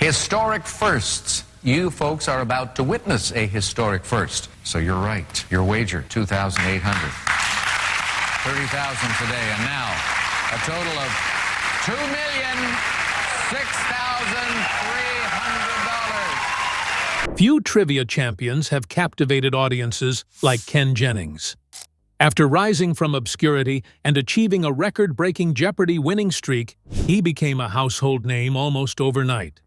Historic firsts. You folks are about to witness a historic first. So you're right. Your wager, $2,800. $30,000 today, and now a total of $2,006,300. Few trivia champions have captivated audiences like Ken Jennings. After rising from obscurity and achieving a record-breaking Jeopardy winning streak, he became a household name almost overnight.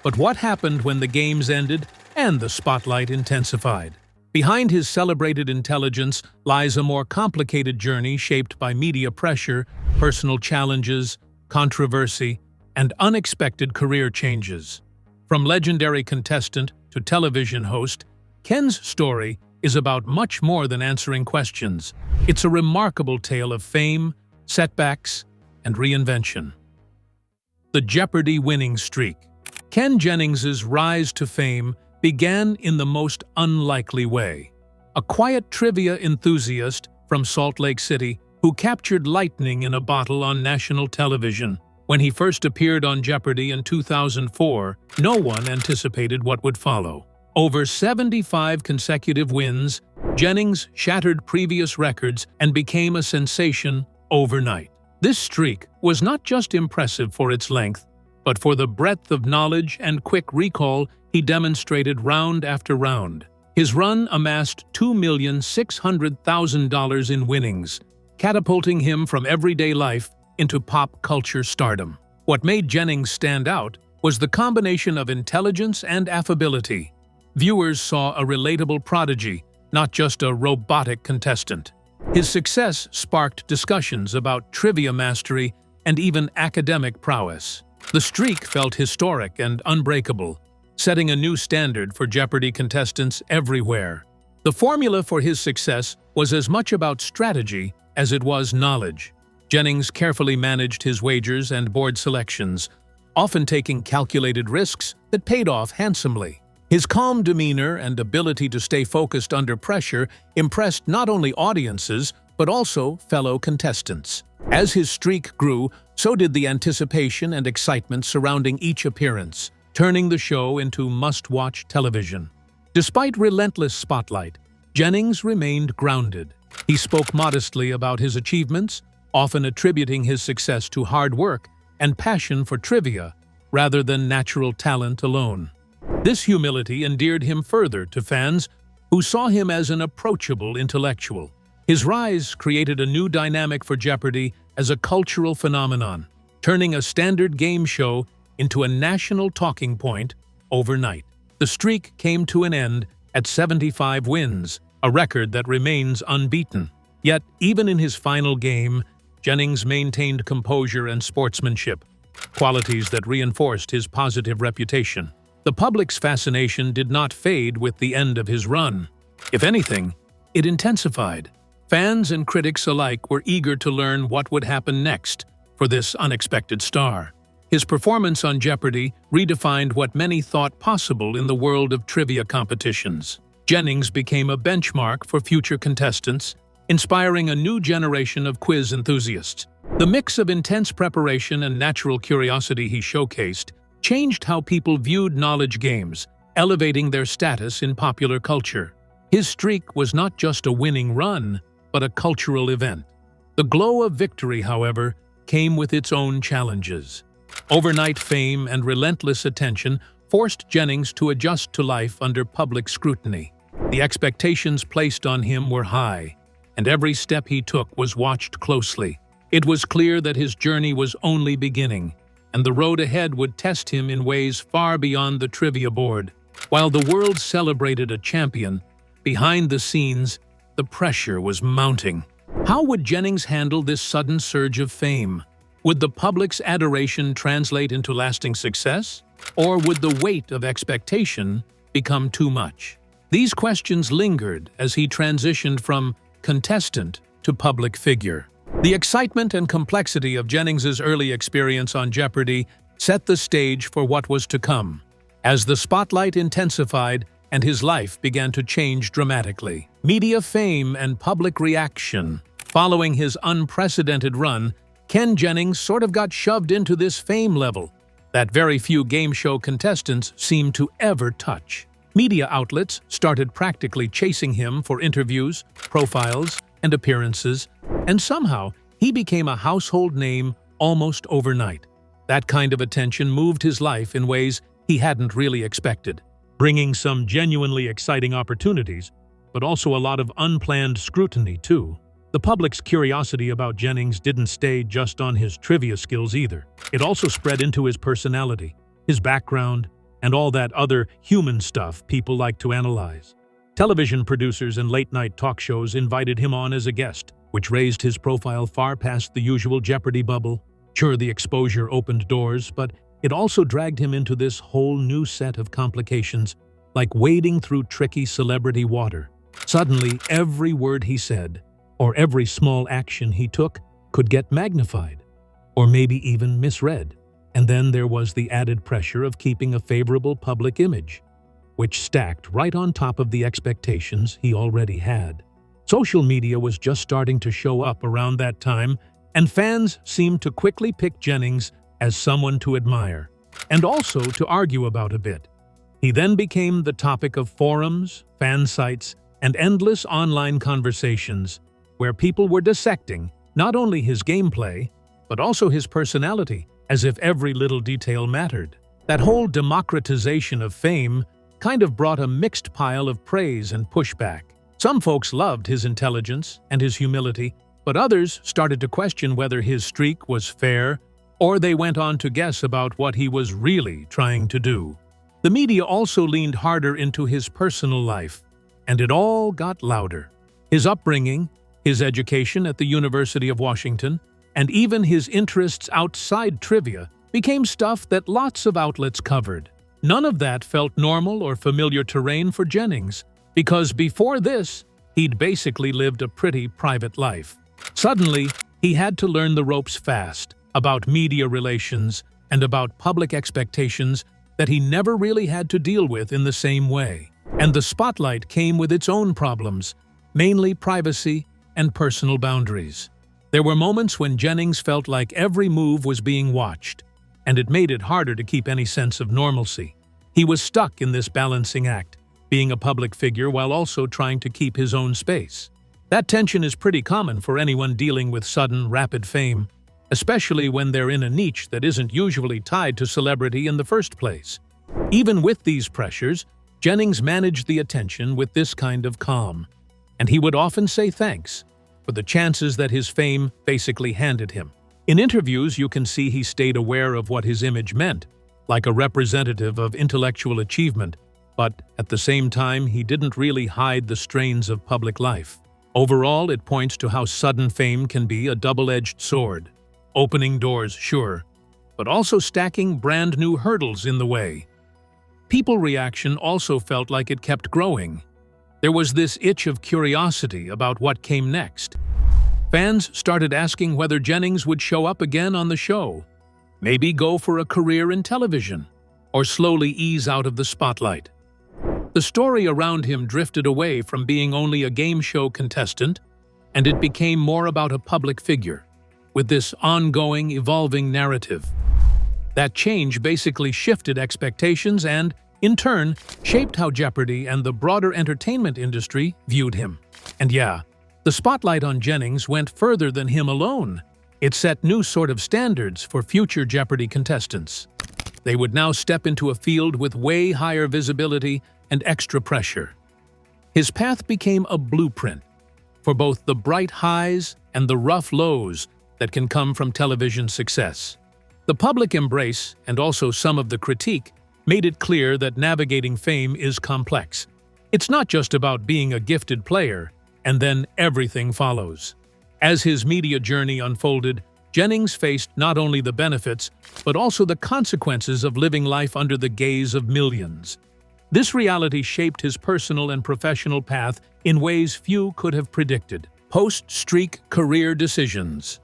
But what happened when the games ended and the spotlight intensified? Behind his celebrated intelligence lies a more complicated journey shaped by media pressure, personal challenges, controversy, and unexpected career changes. From legendary contestant to television host, Ken's story is about much more than answering questions. It's a remarkable tale of fame, setbacks, and reinvention. The Jeopardy winning streak. Ken Jennings's rise to fame began in the most unlikely way. A quiet trivia enthusiast from Salt Lake City who captured lightning in a bottle on national television. When he first appeared on Jeopardy in 2004, no one anticipated what would follow. Over 75 consecutive wins, Jennings shattered previous records and became a sensation overnight. This streak was not just impressive for its length, but for the breadth of knowledge and quick recall he demonstrated round after round. His run amassed $2,600,000 in winnings, catapulting him from everyday life into pop culture stardom. What made Jennings stand out was the combination of intelligence and affability. Viewers saw a relatable prodigy, not just a robotic contestant. His success sparked discussions about trivia mastery and even academic prowess. The streak felt historic and unbreakable, setting a new standard for Jeopardy contestants everywhere. The formula for his success was as much about strategy as it was knowledge. Jennings carefully managed his wagers and board selections, often taking calculated risks that paid off handsomely. His calm demeanor and ability to stay focused under pressure impressed not only audiences, but also fellow contestants. As his streak grew, so did the anticipation and excitement surrounding each appearance, turning the show into must-watch television. Despite relentless spotlight, Jennings remained grounded. He spoke modestly about his achievements, often attributing his success to hard work and passion for trivia rather than natural talent alone. This humility endeared him further to fans who saw him as an approachable intellectual. His rise created a new dynamic for Jeopardy as a cultural phenomenon, turning a standard game show into a national talking point overnight. The streak came to an end at 75 wins, a record that remains unbeaten. Yet, even in his final game, Jennings maintained composure and sportsmanship, qualities that reinforced his positive reputation. The public's fascination did not fade with the end of his run. If anything, it intensified. Fans and critics alike were eager to learn what would happen next for this unexpected star. His performance on Jeopardy redefined what many thought possible in the world of trivia competitions. Jennings became a benchmark for future contestants, inspiring a new generation of quiz enthusiasts. The mix of intense preparation and natural curiosity he showcased changed how people viewed knowledge games, elevating their status in popular culture. His streak was not just a winning run, but a cultural event. The glow of victory, however, came with its own challenges. Overnight fame and relentless attention forced Jennings to adjust to life under public scrutiny. The expectations placed on him were high, and every step he took was watched closely. It was clear that his journey was only beginning, and the road ahead would test him in ways far beyond the trivia board. While the world celebrated a champion, behind the scenes, the pressure was mounting. How would Jennings handle this sudden surge of fame? Would the public's adoration translate into lasting success? Or would the weight of expectation become too much? These questions lingered as he transitioned from contestant to public figure. The excitement and complexity of Jennings's early experience on Jeopardy set the stage for what was to come. As the spotlight intensified and his life began to change dramatically, media fame and public reaction. Following his unprecedented run, Ken Jennings sort of got shoved into this fame level. that very few game show contestants seemed to ever touch. Media outlets started practically chasing him for interviews, profiles, and appearances, and somehow he became a household name almost overnight. That kind of attention moved his life in ways he hadn't really expected, bringing some genuinely exciting opportunities, but also a lot of unplanned scrutiny too. The public's curiosity about Jennings didn't stay just on his trivia skills either. It also spread into his personality, his background, and all that other human stuff people like to analyze. Television producers and late-night talk shows invited him on as a guest, which raised his profile far past the usual Jeopardy bubble. Sure, the exposure opened doors, but it also dragged him into this whole new set of complications, like wading through tricky celebrity water. Suddenly, every word he said, or every small action he took, could get magnified, or maybe even misread. And then there was the added pressure of keeping a favorable public image, which stacked right on top of the expectations he already had. Social media was just starting to show up around that time, and fans seemed to quickly pick Jennings as someone to admire, and also to argue about a bit. He then became the topic of forums, fan sites, and endless online conversations, where people were dissecting not only his gameplay, but also his personality, as if every little detail mattered. That whole democratization of fame kind of brought a mixed pile of praise and pushback. Some folks loved his intelligence and his humility, but others started to question whether his streak was fair, or they went on to guess about what he was really trying to do. The media also leaned harder into his personal life, and it all got louder. His upbringing, his education at the University of Washington, and even his interests outside trivia became stuff that lots of outlets covered. None of that felt normal or familiar terrain for Jennings, because before this, he'd basically lived a pretty private life. Suddenly, he had to learn the ropes fast, about media relations and about public expectations that he never really had to deal with in the same way. And the spotlight came with its own problems, mainly privacy and personal boundaries. There were moments when Jennings felt like every move was being watched, and it made it harder to keep any sense of normalcy. He was stuck in this balancing act, being a public figure while also trying to keep his own space. That tension is pretty common for anyone dealing with sudden, rapid fame, especially when they're in a niche that isn't usually tied to celebrity in the first place. Even with these pressures, Jennings managed the attention with this kind of calm, and he would often say thanks for the chances that his fame basically handed him. In interviews, you can see he stayed aware of what his image meant, like a representative of intellectual achievement, but at the same time, he didn't really hide the strains of public life. Overall, it points to how sudden fame can be a double-edged sword, opening doors, sure, but also stacking brand new hurdles in the way. People reaction also felt like it kept growing. There was this itch of curiosity about what came next. Fans started asking whether Jennings would show up again on the show, maybe go for a career in television, or slowly ease out of the spotlight. The story around him drifted away from being only a game show contestant, and it became more about a public figure, with this ongoing, evolving narrative. That change basically shifted expectations and, in turn, shaped how Jeopardy and the broader entertainment industry viewed him. And yeah, the spotlight on Jennings went further than him alone. It set new sort of standards for future Jeopardy contestants. They would now step into a field with way higher visibility and extra pressure. His path became a blueprint for both the bright highs and the rough lows that can come from television success. The public embrace, and also some of the critique, made it clear that navigating fame is complex. It's not just about being a gifted player, and then everything follows. As his media journey unfolded, Jennings faced not only the benefits, but also the consequences of living life under the gaze of millions. This reality shaped his personal and professional path in ways few could have predicted. Post-streak career decisions.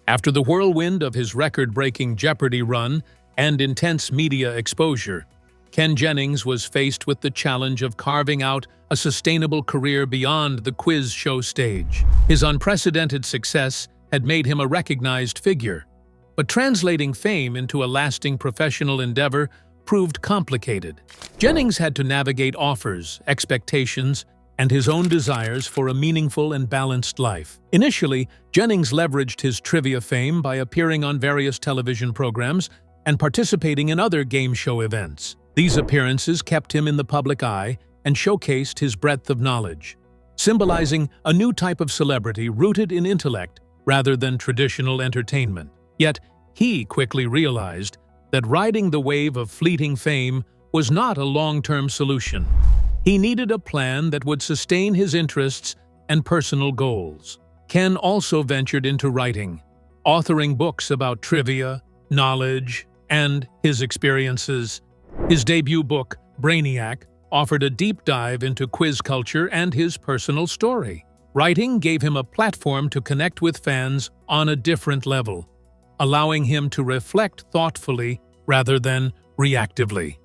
After the whirlwind of his record-breaking Jeopardy run and intense media exposure, Ken Jennings was faced with the challenge of carving out a sustainable career beyond the quiz show stage. His unprecedented success had made him a recognized figure, But translating fame into a lasting professional endeavor proved complicated. Jennings had to navigate offers, expectations, and his own desires for a meaningful and balanced life. Initially, Jennings leveraged his trivia fame by appearing on various television programs and participating in other game show events. These appearances kept him in the public eye and showcased his breadth of knowledge, symbolizing a new type of celebrity rooted in intellect rather than traditional entertainment. Yet, he quickly realized that riding the wave of fleeting fame was not a long-term solution. He needed a plan that would sustain his interests and personal goals. Ken also ventured into writing, authoring books about trivia, knowledge, and his experiences. His debut book, Brainiac, offered a deep dive into quiz culture and his personal story. Writing gave him a platform to connect with fans on a different level, allowing him to reflect thoughtfully rather than reactively.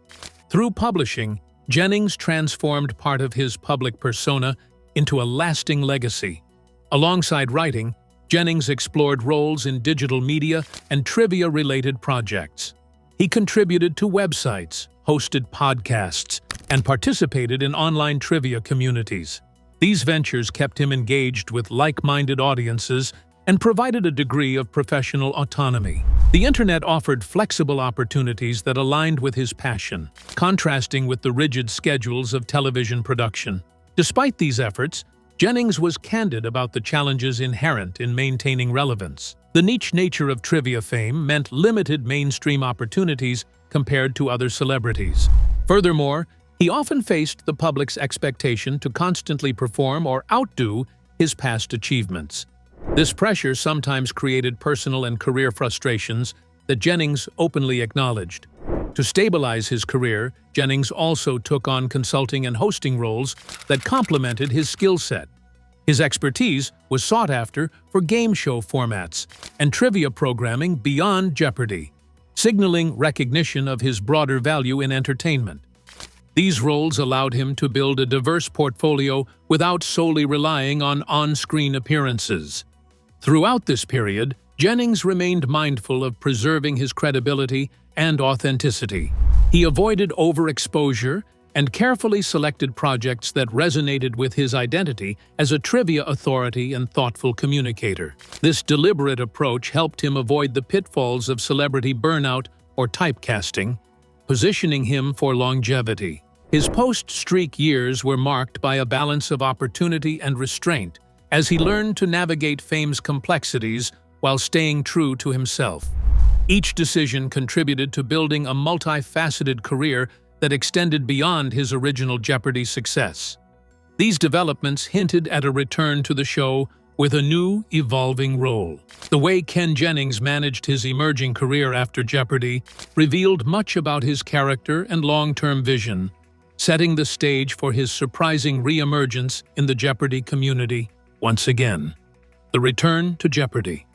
Through publishing, Jennings transformed part of his public persona into a lasting legacy. Alongside writing, Jennings explored roles in digital media and trivia-related projects. He contributed to websites, hosted podcasts, and participated in online trivia communities. These ventures kept him engaged with like-minded audiences and provided a degree of professional autonomy. The internet offered flexible opportunities that aligned with his passion, contrasting with the rigid schedules of television production. Despite these efforts, Jennings was candid about the challenges inherent in maintaining relevance. The niche nature of trivia fame meant limited mainstream opportunities compared to other celebrities. Furthermore, he often faced the public's expectation to constantly perform or outdo his past achievements. This pressure sometimes created personal and career frustrations that Jennings openly acknowledged. To stabilize his career, Jennings also took on consulting and hosting roles that complemented his skill set. His expertise was sought after for game show formats and trivia programming beyond Jeopardy, signaling recognition of his broader value in entertainment. These roles allowed him to build a diverse portfolio without solely relying on on-screen appearances. Throughout this period, Jennings remained mindful of preserving his credibility and authenticity. He avoided overexposure and carefully selected projects that resonated with his identity as a trivia authority and thoughtful communicator. This deliberate approach helped him avoid the pitfalls of celebrity burnout or typecasting, positioning him for longevity. His post-streak years were marked by a balance of opportunity and restraint, as he learned to navigate fame's complexities while staying true to himself. Each decision contributed to building a multifaceted career that extended beyond his original Jeopardy success. These developments hinted at a return to the show with a new, evolving role. The way Ken Jennings managed his emerging career after Jeopardy revealed much about his character and long-term vision, setting the stage for his surprising re-emergence in the Jeopardy community once again. The return to Jeopardy.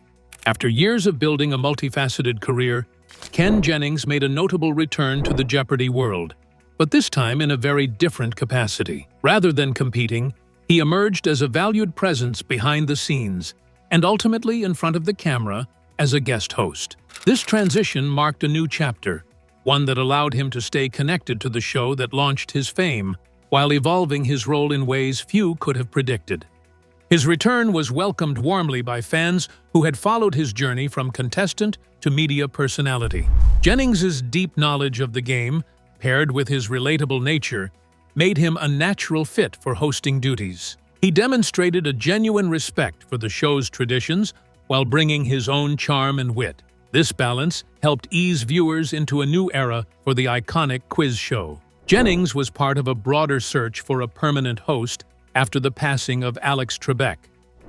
After years of building a multifaceted career, Ken Jennings made a notable return to the Jeopardy world, but this time in a very different capacity. Rather than competing, he emerged as a valued presence behind the scenes and ultimately in front of the camera as a guest host. This transition marked a new chapter, one that allowed him to stay connected to the show that launched his fame, while evolving his role in ways few could have predicted. His return was welcomed warmly by fans who had followed his journey from contestant to media personality. Jennings's deep knowledge of the game, paired with his relatable nature, made him a natural fit for hosting duties. He demonstrated a genuine respect for the show's traditions while bringing his own charm and wit. This balance helped ease viewers into a new era for the iconic quiz show. Jennings was part of a broader search for a permanent host after the passing of Alex Trebek,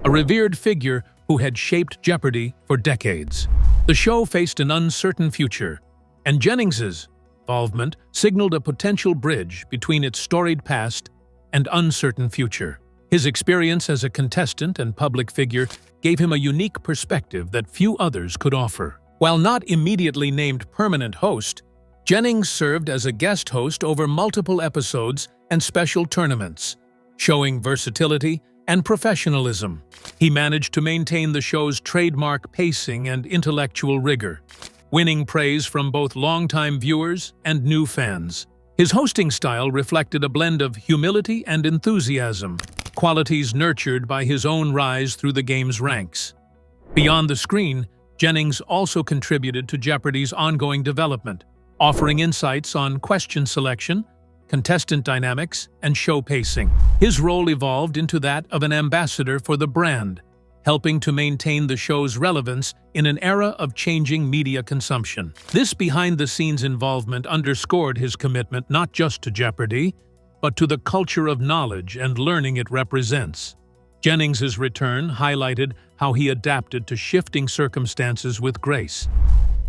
a revered figure who had shaped Jeopardy for decades. The show faced an uncertain future, and Jennings's involvement signaled a potential bridge between its storied past and uncertain future. His experience as a contestant and public figure gave him a unique perspective that few others could offer. While not immediately named permanent host, Jennings served as a guest host over multiple episodes and special tournaments, showing versatility and professionalism. He managed to maintain the show's trademark pacing and intellectual rigor, winning praise from both longtime viewers and new fans. His hosting style reflected a blend of humility and enthusiasm, qualities nurtured by his own rise through the game's ranks. Beyond the screen, Jennings also contributed to Jeopardy's ongoing development, offering insights on question selection, contestant dynamics, and show pacing. His role evolved into that of an ambassador for the brand, helping to maintain the show's relevance in an era of changing media consumption. This behind-the-scenes involvement underscored his commitment not just to Jeopardy, but to the culture of knowledge and learning it represents. Jennings's return highlighted how he adapted to shifting circumstances with grace.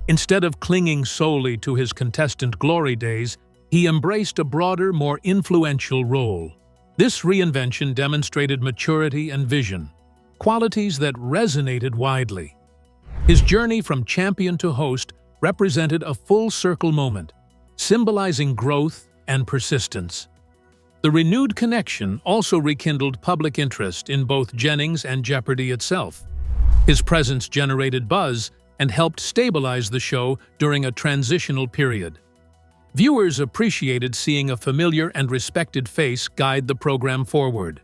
Instead of clinging solely to his contestant glory days, he embraced a broader, more influential role. This reinvention demonstrated maturity and vision, qualities that resonated widely. His journey from champion to host represented a full-circle moment, symbolizing growth and persistence. The renewed connection also rekindled public interest in both Jennings and Jeopardy itself. His presence generated buzz and helped stabilize the show during a transitional period. Viewers appreciated seeing a familiar and respected face guide the program forward,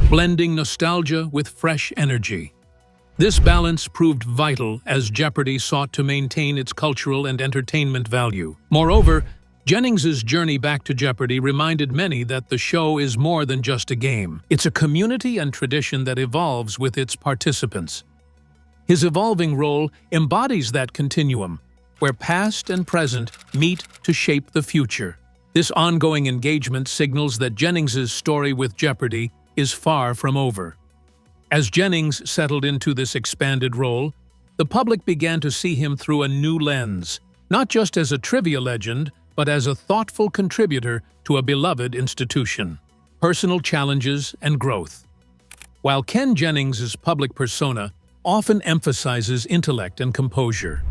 blending nostalgia with fresh energy. This balance proved vital as Jeopardy sought to maintain its cultural and entertainment value. Moreover, Jennings's journey back to Jeopardy reminded many that the show is more than just a game. It's a community and tradition that evolves with its participants. His evolving role embodies that continuum, where past and present meet to shape the future. This ongoing engagement signals that Jennings's story with Jeopardy is far from over. As Jennings settled into this expanded role, the public began to see him through a new lens, not just as a trivia legend, but as a thoughtful contributor to a beloved institution. Personal challenges and growth. While Ken Jennings' public persona often emphasizes intellect and composure,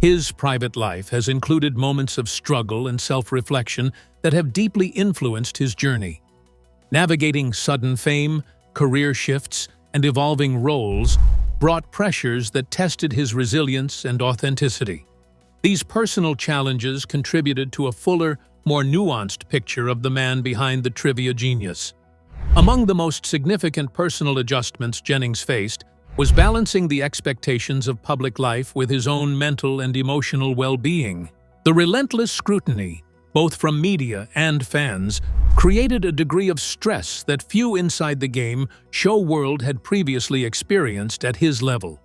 his private life has included moments of struggle and self-reflection that have deeply influenced his journey. Navigating sudden fame, career shifts, and evolving roles brought pressures that tested his resilience and authenticity. These personal challenges contributed to a fuller, more nuanced picture of the man behind the trivia genius. Among the most significant personal adjustments Jennings faced was balancing the expectations of public life with his own mental and emotional well-being. The relentless scrutiny, both from media and fans, created a degree of stress that few inside the game show world had previously experienced at his level.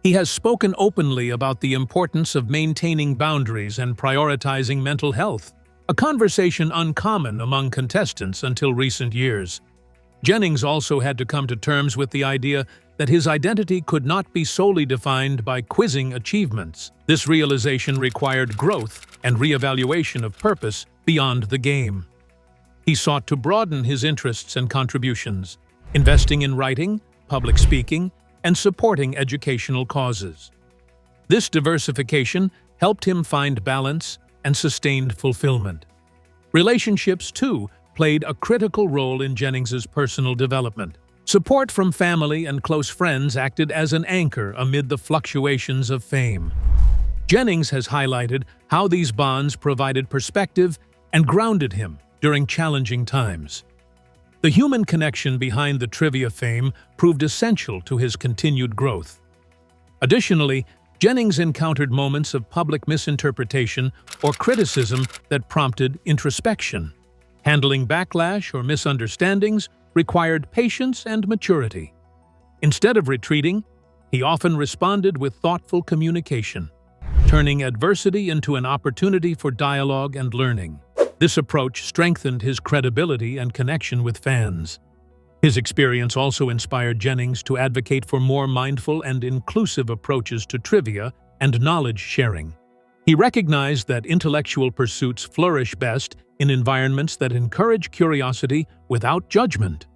He has spoken openly about the importance of maintaining boundaries and prioritizing mental health, a conversation uncommon among contestants until recent years. Jennings also had to come to terms with the idea that his identity could not be solely defined by quizzing achievements. This realization required growth and reevaluation of purpose beyond the game. He sought to broaden his interests and contributions, investing in writing, public speaking, and supporting educational causes. This diversification helped him find balance and sustained fulfillment. Relationships, too, played a critical role in Jennings's personal development. Support from family and close friends acted as an anchor amid the fluctuations of fame. Jennings has highlighted how these bonds provided perspective and grounded him during challenging times. The human connection behind the trivia fame proved essential to his continued growth. Additionally, Jennings encountered moments of public misinterpretation or criticism that prompted introspection. Handling backlash or misunderstandings required patience and maturity. Instead of retreating, he often responded with thoughtful communication, turning adversity into an opportunity for dialogue and learning. This approach strengthened his credibility and connection with fans. His experience also inspired Jennings to advocate for more mindful and inclusive approaches to trivia and knowledge sharing. He recognized that intellectual pursuits flourish best in environments that encourage curiosity without judgment.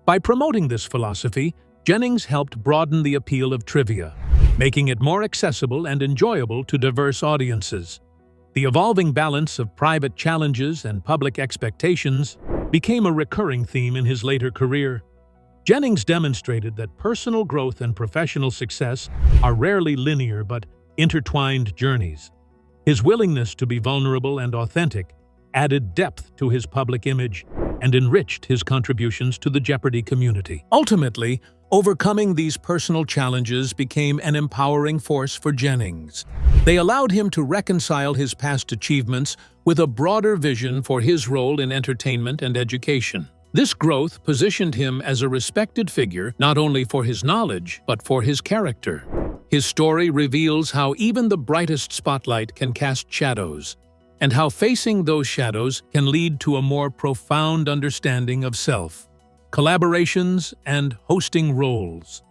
By promoting this philosophy, Jennings helped broaden the appeal of trivia, making it more accessible and enjoyable to diverse audiences. The evolving balance of private challenges and public expectations became a recurring theme in his later career. Jennings demonstrated that personal growth and professional success are rarely linear but intertwined journeys. His willingness to be vulnerable and authentic added depth to his public image and enriched his contributions to the Jeopardy community. Ultimately, overcoming these personal challenges became an empowering force for Jennings. They allowed him to reconcile his past achievements with a broader vision for his role in entertainment and education. This growth positioned him as a respected figure not only for his knowledge, but for his character. His story reveals how even the brightest spotlight can cast shadows, and how facing those shadows can lead to a more profound understanding of self. Collaborations and hosting roles.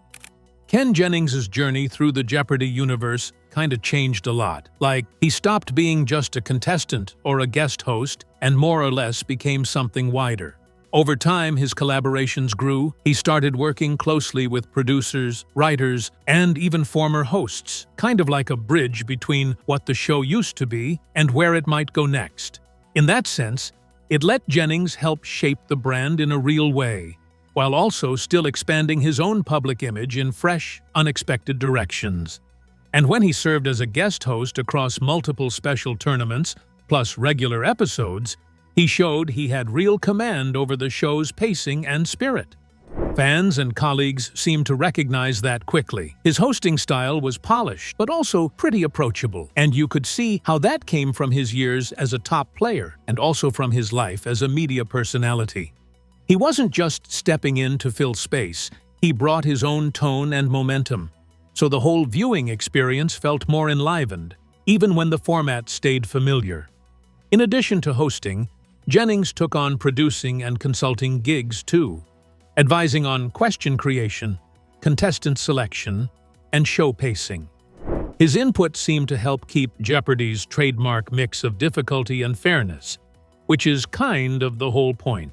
Ken Jennings' journey through the Jeopardy universe kinda changed a lot. Like, he stopped being just a contestant or a guest host and more or less became something wider. Over time, his collaborations grew. He started working closely with producers, writers, and even former hosts, kind of like a bridge between what the show used to be and where it might go next. In that sense, it let Jennings help shape the brand in a real way, while also still expanding his own public image in fresh, unexpected directions. And when he served as a guest host across multiple special tournaments, plus regular episodes, he showed he had real command over the show's pacing and spirit. Fans and colleagues seemed to recognize that quickly. His hosting style was polished, but also pretty approachable, and you could see how that came from his years as a top player and also from his life as a media personality. He wasn't just stepping in to fill space, he brought his own tone and momentum, so the whole viewing experience felt more enlivened, even when the format stayed familiar. In addition to hosting, Jennings took on producing and consulting gigs too, advising on question creation, contestant selection, and show pacing. His input seemed to help keep Jeopardy's trademark mix of difficulty and fairness, which is kind of the whole point.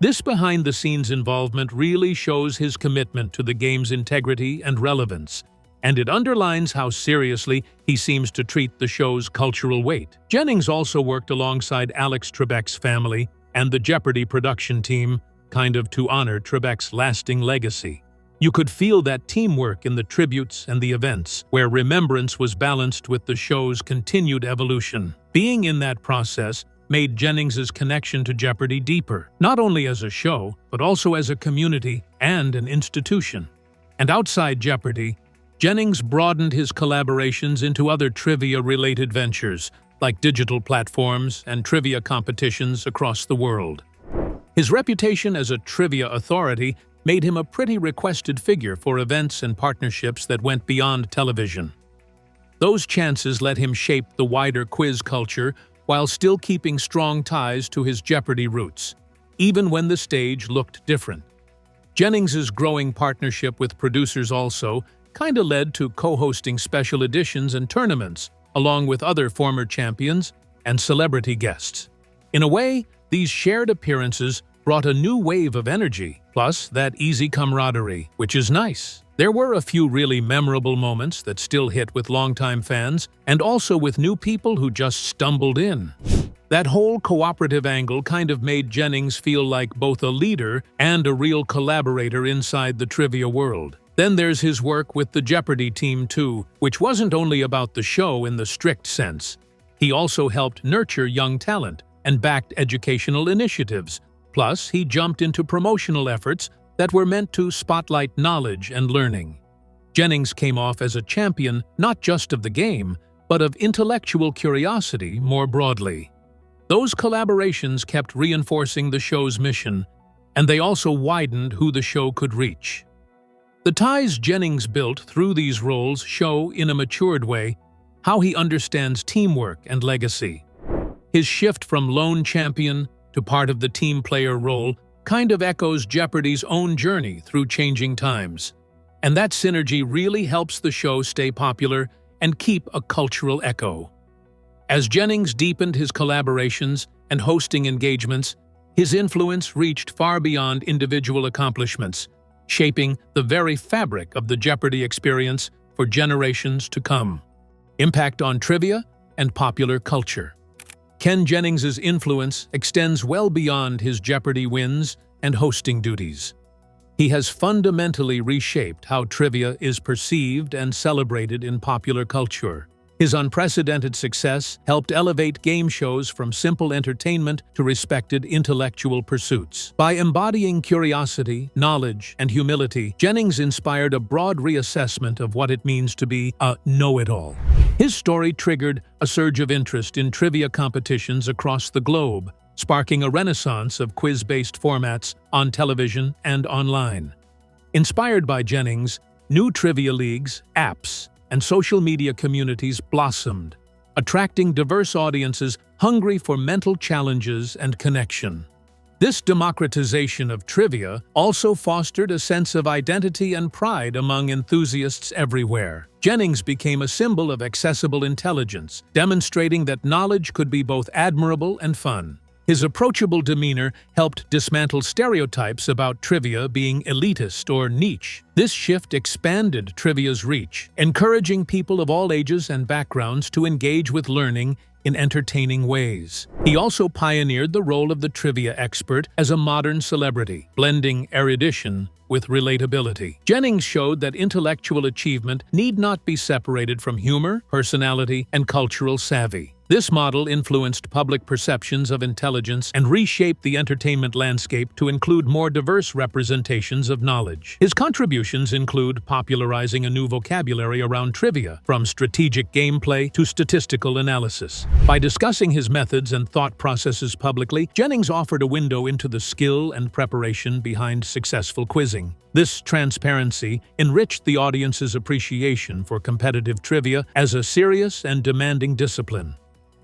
This behind-the-scenes involvement really shows his commitment to the game's integrity and relevance, and it underlines how seriously he seems to treat the show's cultural weight. Jennings also worked alongside Alex Trebek's family and the Jeopardy production team, kind of to honor Trebek's lasting legacy. You could feel that teamwork in the tributes and the events, where remembrance was balanced with the show's continued evolution. Being in that process made Jennings's connection to Jeopardy deeper, not only as a show, but also as a community and an institution. And outside Jeopardy, Jennings broadened his collaborations into other trivia-related ventures, like digital platforms and trivia competitions across the world. His reputation as a trivia authority made him a pretty requested figure for events and partnerships that went beyond television. Those chances let him shape the wider quiz culture while still keeping strong ties to his Jeopardy roots, even when the stage looked different. Jennings's growing partnership with producers also kinda led to co-hosting special editions and tournaments, along with other former champions and celebrity guests. In a way, these shared appearances brought a new wave of energy, plus that easy camaraderie, which is nice. There were a few really memorable moments that still hit with longtime fans, and also with new people who just stumbled in. That whole cooperative angle kind of made Jennings feel like both a leader and a real collaborator inside the trivia world. Then there's his work with the Jeopardy team too, which wasn't only about the show in the strict sense. He also helped nurture young talent and backed educational initiatives. Plus, he jumped into promotional efforts that were meant to spotlight knowledge and learning. Jennings came off as a champion not just of the game, but of intellectual curiosity more broadly. Those collaborations kept reinforcing the show's mission, and they also widened who the show could reach. The ties Jennings built through these roles show, in a matured way, how he understands teamwork and legacy. His shift from lone champion to part of the team player role kind of echoes Jeopardy's own journey through changing times. And that synergy really helps the show stay popular and keep a cultural echo. As Jennings deepened his collaborations and hosting engagements, his influence reached far beyond individual accomplishments, shaping the very fabric of the Jeopardy experience for generations to come. Impact on trivia and popular culture. Ken Jennings's influence extends well beyond his Jeopardy wins and hosting duties. He has fundamentally reshaped how trivia is perceived and celebrated in popular culture. His unprecedented success helped elevate game shows from simple entertainment to respected intellectual pursuits. By embodying curiosity, knowledge, and humility, Jennings inspired a broad reassessment of what it means to be a know-it-all. His story triggered a surge of interest in trivia competitions across the globe, sparking a renaissance of quiz-based formats on television and online. Inspired by Jennings, new trivia leagues, apps, and social media communities blossomed, attracting diverse audiences hungry for mental challenges and connection. This democratization of trivia also fostered a sense of identity and pride among enthusiasts everywhere. Jennings became a symbol of accessible intelligence, demonstrating that knowledge could be both admirable and fun. His approachable demeanor helped dismantle stereotypes about trivia being elitist or niche. This shift expanded trivia's reach, encouraging people of all ages and backgrounds to engage with learning in entertaining ways. He also pioneered the role of the trivia expert as a modern celebrity, blending erudition with relatability. Jennings showed that intellectual achievement need not be separated from humor, personality, and cultural savvy. This model influenced public perceptions of intelligence and reshaped the entertainment landscape to include more diverse representations of knowledge. His contributions include popularizing a new vocabulary around trivia, from strategic gameplay to statistical analysis. By discussing his methods and thought processes publicly, Jennings offered a window into the skill and preparation behind successful quizzing. This transparency enriched the audience's appreciation for competitive trivia as a serious and demanding discipline.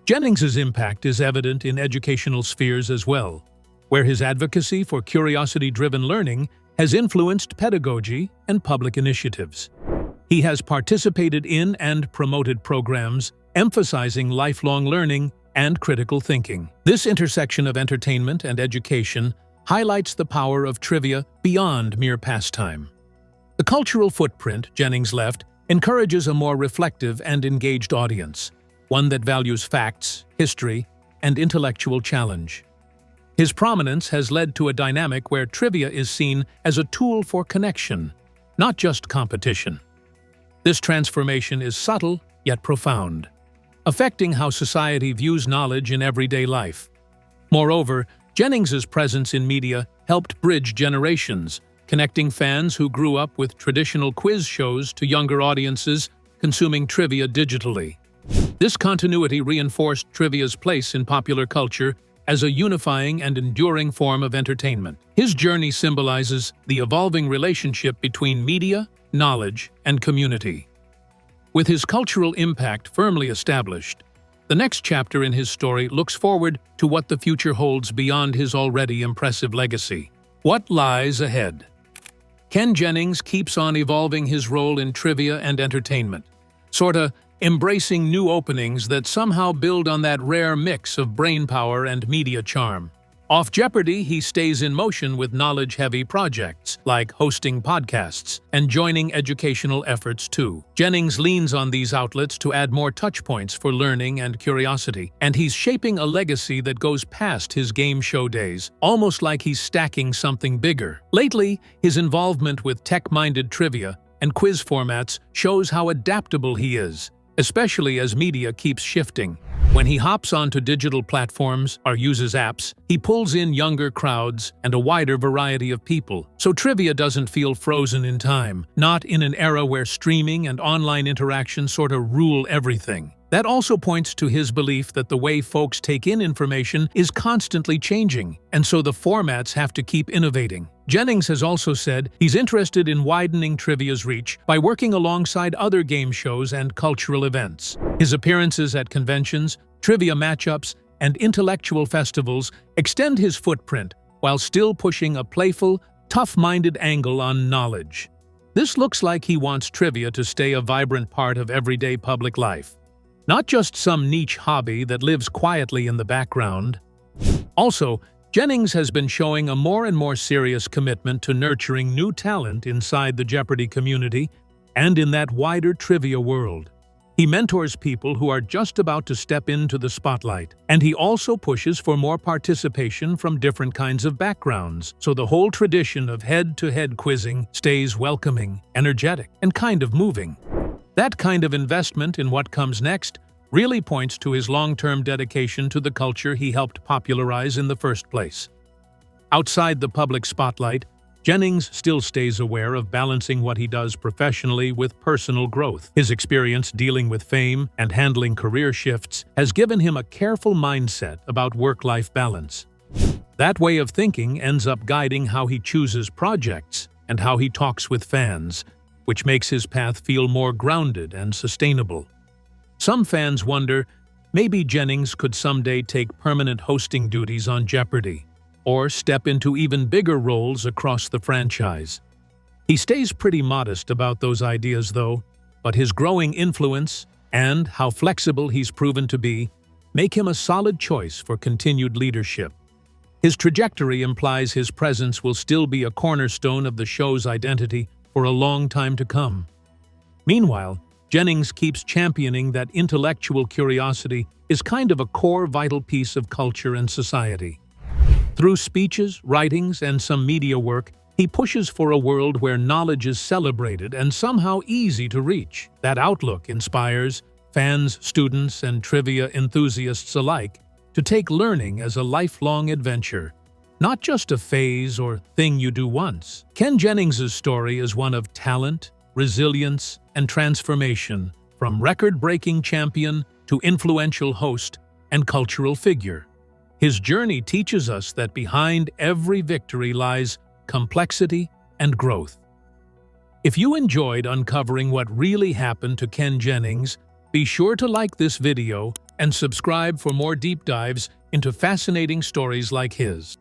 Jennings's impact is evident in educational spheres as well, where his advocacy for curiosity-driven learning has influenced pedagogy and public initiatives. He has participated in and promoted programs emphasizing lifelong learning and critical thinking. This intersection of entertainment and education highlights the power of trivia beyond mere pastime. The cultural footprint Jennings left encourages a more reflective and engaged audience, one that values facts, history, and intellectual challenge. His prominence has led to a dynamic where trivia is seen as a tool for connection, not just competition. This transformation is subtle yet profound, affecting how society views knowledge in everyday life. Moreover, Jennings's presence in media helped bridge generations, connecting fans who grew up with traditional quiz shows to younger audiences consuming trivia digitally. This continuity reinforced trivia's place in popular culture as a unifying and enduring form of entertainment. His journey symbolizes the evolving relationship between media, knowledge, and community. With his cultural impact firmly established, the next chapter in his story looks forward to what the future holds beyond his already impressive legacy. What lies ahead? Ken Jennings keeps on evolving his role in trivia and entertainment, sorta embracing new openings that somehow build on that rare mix of brainpower and media charm. Off Jeopardy, he stays in motion with knowledge-heavy projects, like hosting podcasts and joining educational efforts too. Jennings leans on these outlets to add more touchpoints for learning and curiosity, and he's shaping a legacy that goes past his game show days, almost like he's stacking something bigger. Lately, his involvement with tech-minded trivia and quiz formats shows how adaptable he is, especially as media keeps shifting. When he hops onto digital platforms or uses apps, he pulls in younger crowds and a wider variety of people. So trivia doesn't feel frozen in time, not in an era where streaming and online interaction sort of rule everything. That also points to his belief that the way folks take in information is constantly changing, and so the formats have to keep innovating. Jennings has also said he's interested in widening trivia's reach by working alongside other game shows and cultural events. His appearances at conventions, trivia matchups, and intellectual festivals extend his footprint while still pushing a playful, tough-minded angle on knowledge. This looks like he wants trivia to stay a vibrant part of everyday public life, not just some niche hobby that lives quietly in the background. Also, Jennings has been showing a more and more serious commitment to nurturing new talent inside the Jeopardy community and in that wider trivia world. He mentors people who are just about to step into the spotlight, and he also pushes for more participation from different kinds of backgrounds, so the whole tradition of head-to-head quizzing stays welcoming, energetic, and kind of moving. That kind of investment in what comes next really points to his long-term dedication to the culture he helped popularize in the first place. Outside the public spotlight, Jennings still stays aware of balancing what he does professionally with personal growth. His experience dealing with fame and handling career shifts has given him a careful mindset about work-life balance. That way of thinking ends up guiding how he chooses projects and how he talks with fans, which makes his path feel more grounded and sustainable. Some fans wonder, maybe Jennings could someday take permanent hosting duties on Jeopardy, or step into even bigger roles across the franchise. He stays pretty modest about those ideas, though, but his growing influence and how flexible he's proven to be make him a solid choice for continued leadership. His trajectory implies his presence will still be a cornerstone of the show's identity for a long time to come. Meanwhile, Jennings keeps championing that intellectual curiosity is kind of a core vital piece of culture and society. Through speeches, writings, and some media work, he pushes for a world where knowledge is celebrated and somehow easy to reach. That outlook inspires fans, students, and trivia enthusiasts alike to take learning as a lifelong adventure, not just a phase or thing you do once. Ken Jennings' story is one of talent, resilience, and transformation, from record-breaking champion to influential host and cultural figure. His journey teaches us that behind every victory lies complexity and growth. If you enjoyed uncovering what really happened to Ken Jennings, be sure to like this video and subscribe for more deep dives into fascinating stories like his.